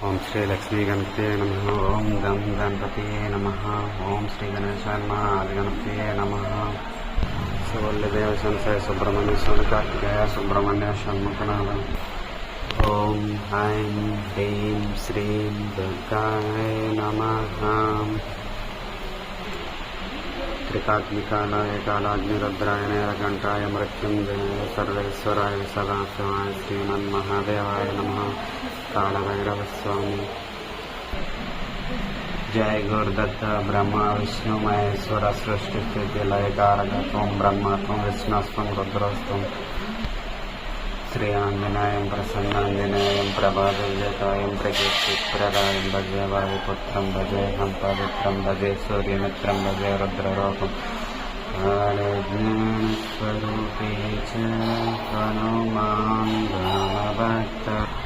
ओम श्री लक्ष्मी गणपति नमः। ओम गं गणपति नमः। ओम श्री गणेशाय नमः। आदि गणपति नमः। शिवल्लदेव संशय सुब्रह्मण्य स्वामी कार्तिकेय सुब्रह्मण्य षण्मुखनाथ। ओम ऐं ह्रीं श्रीं दुर्गाय नमः। त्रिकात्मिकालाय कालाग्निरुद्राय नीलकण्ठाय मृत्युञ्जयाय सर्वेश्वराय सदाशिवाय श्रीमन्महादेवाय नमः। कालभैरव स्वामी। जय गुरुदत्त ब्रह्मा विष्णु महेश्वर सृष्टि स्थिति लय कारक त्वं ब्रह्म त्वं विष्णुस्त्वं रुद्रस्त्वं। श्री आंजनेयं प्रसन्नांजनेयं प्रभादिव्यकायं प्रकीर्तिप्रदायं भजे वायुपुत्रं भजेऽहं पवित्रं भजे सूर्यमित्रं भजे रुद्ररूपं। काले ज्ञानस्वरूपे च हनुमान् गणभक्त